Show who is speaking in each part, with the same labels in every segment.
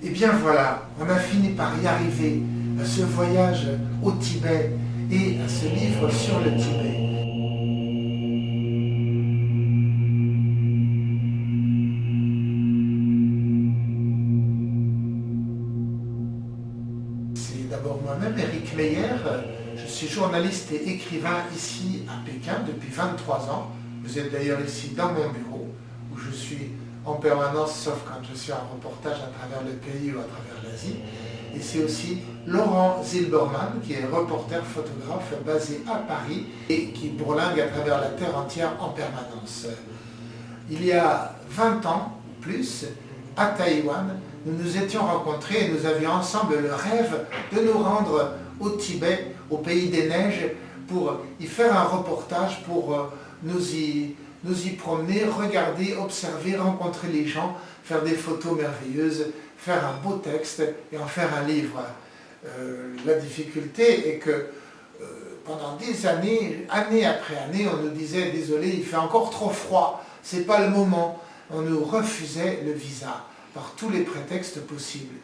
Speaker 1: Et bien voilà, on a fini par y arriver à ce voyage au Tibet et à ce livre sur le Tibet. C'est d'abord moi-même, Éric Meyer. Je suis journaliste et écrivain ici à Pékin depuis 23 ans. Vous êtes d'ailleurs ici dans mon bureau, où je suis en permanence, sauf quand je suis en reportage à travers le pays ou à travers l'Asie. Et c'est aussi Laurent Zilberman, qui est reporter photographe basé à Paris et qui bourlingue à travers la terre entière en permanence. Il y a 20 ans, plus, à Taïwan, nous nous étions rencontrés et nous avions ensemble le rêve de nous rendre au Tibet, au pays des neiges, pour y faire un reportage, pour nous y promener, regarder, observer, rencontrer les gens, faire des photos merveilleuses, faire un beau texte et en faire un livre. La difficulté est que pendant des années, année après année, on nous disait « Désolé, il fait encore trop froid, c'est pas le moment ». On nous refusait le visa par tous les prétextes possibles.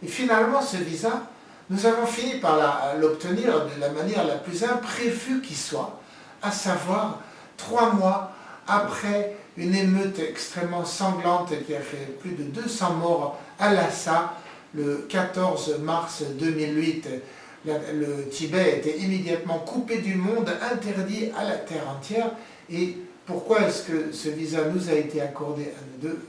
Speaker 1: Et finalement, ce visa, nous avons fini par l'obtenir de la manière la plus imprévue qui soit, à savoir 3 mois après une émeute extrêmement sanglante qui a fait plus de 200 morts à Lhasa, le 14 mars 2008. Le Tibet a été immédiatement coupé du monde, interdit à la terre entière. Et pourquoi est-ce que ce visa nous a été accordé à nous deux?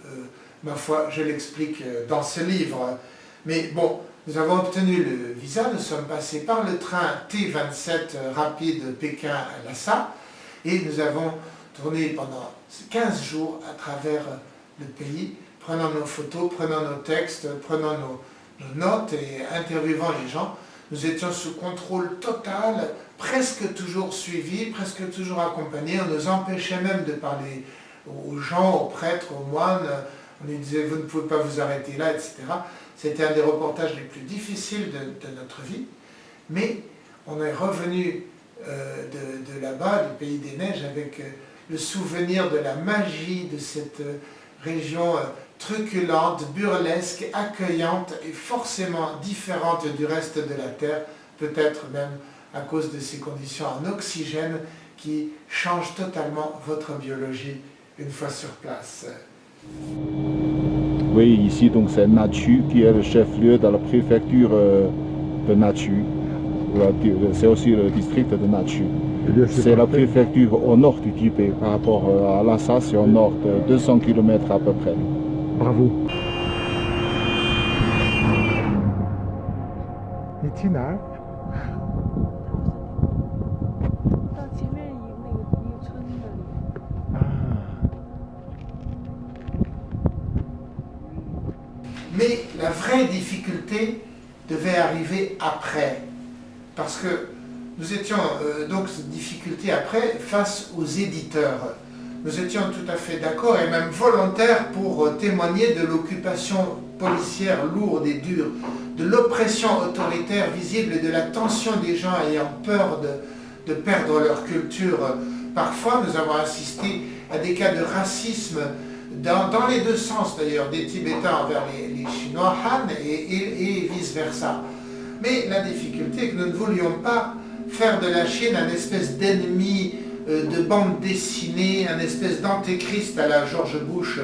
Speaker 1: Ma foi, je l'explique dans ce livre. Mais bon, nous avons obtenu le visa, nous sommes passés par le train T27 rapide Pékin à Lhasa, et nous avons tourné pendant 15 jours à travers le pays, prenant nos photos, prenant nos textes, prenant nos notes et interviewant les gens. Nous étions sous contrôle total, presque toujours suivis, presque toujours accompagnés. On nous empêchait même de parler aux gens, aux prêtres, aux moines. On nous disait « vous ne pouvez pas vous arrêter là », etc. C'était un des reportages les plus difficiles de notre vie. Mais on est revenu de là-bas, du pays des neiges, avec le souvenir de la magie de cette région truculente, burlesque, accueillante et forcément différente du reste de la Terre, peut-être même à cause de ces conditions en oxygène qui changent totalement votre biologie une fois sur place.
Speaker 2: Oui, ici donc c'est Nachu qui est le chef-lieu dans la préfecture de Nachu. C'est aussi le district de Nachu. C'est la préfecture au nord du Tibet par rapport à Lhasa, c'est au nord de 200 km à peu près.
Speaker 3: Bravo. Nitina.
Speaker 1: Mais la vraie difficulté devait arriver après, parce que nous étions donc cette difficulté après face aux éditeurs. Nous étions tout à fait d'accord et même volontaires pour témoigner de l'occupation policière lourde et dure, de l'oppression autoritaire visible et de la tension des gens ayant peur de perdre leur culture. Parfois, nous avons assisté à des cas de racisme dans les deux sens d'ailleurs, des Tibétains envers les Chinois, Han, et vice-versa. Mais la difficulté est que nous ne voulions pas faire de la Chine un espèce d'ennemi de bande dessinée, un espèce d'antéchrist à la George Bush.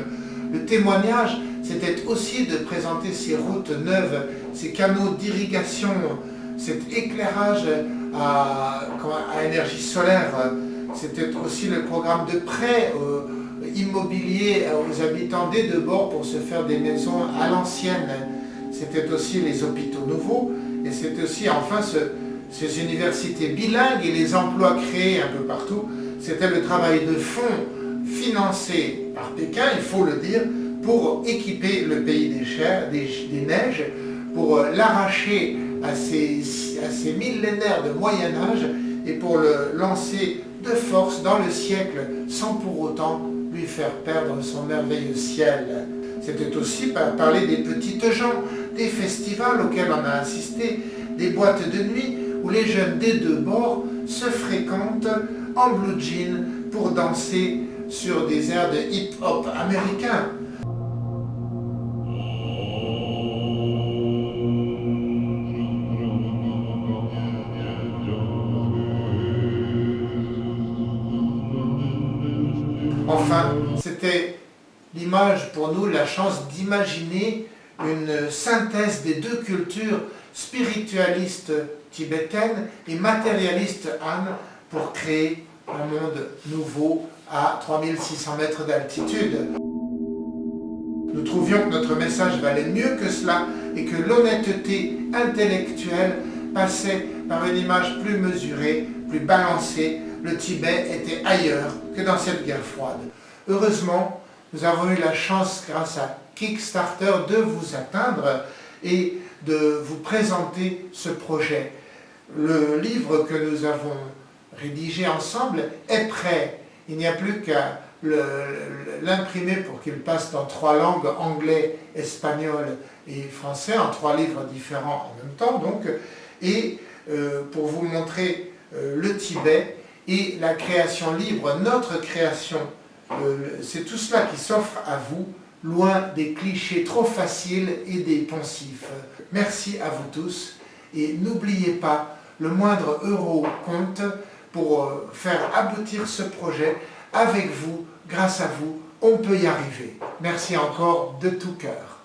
Speaker 1: Le témoignage, c'était aussi de présenter ces routes neuves, ces canaux d'irrigation, cet éclairage à énergie solaire. C'était aussi le programme de prêt immobilier aux habitants des deux bords pour se faire des maisons à l'ancienne. C'était aussi les hôpitaux nouveaux et c'était aussi enfin ces universités bilingues et les emplois créés un peu partout. C'était le travail de fond financé par Pékin, il faut le dire, pour équiper le pays des neiges, pour l'arracher à ces millénaires de Moyen-Âge et pour le lancer de force dans le siècle sans pour autant lui faire perdre son merveilleux ciel. C'était aussi parler des petites gens, des festivals auxquels on a assisté, des boîtes de nuit où les jeunes des deux bords se fréquentent en blue jean pour danser sur des airs de hip-hop américain. Enfin, c'était l'image pour nous, la chance d'imaginer une synthèse des deux cultures spiritualistes tibétaines et matérialistes Han pour créer un monde nouveau à 3600 mètres d'altitude. Nous trouvions que notre message valait mieux que cela et que l'honnêteté intellectuelle passait par une image plus mesurée, plus balancée. Le Tibet était ailleurs que dans cette guerre froide. Heureusement, nous avons eu la chance, grâce à Kickstarter, de vous atteindre et de vous présenter ce projet. Le livre que nous avons rédigé ensemble est prêt. Il n'y a plus qu'à l'imprimer pour qu'il passe dans 3 langues, anglais, espagnol et français, en 3 livres différents en même temps, donc, et pour vous montrer le Tibet et la création libre, notre création. C'est tout cela qui s'offre à vous, loin des clichés trop faciles et des poncifs. Merci à vous tous et n'oubliez pas, le moindre euro compte pour faire aboutir ce projet. Avec vous, grâce à vous, on peut y arriver. Merci encore de tout cœur.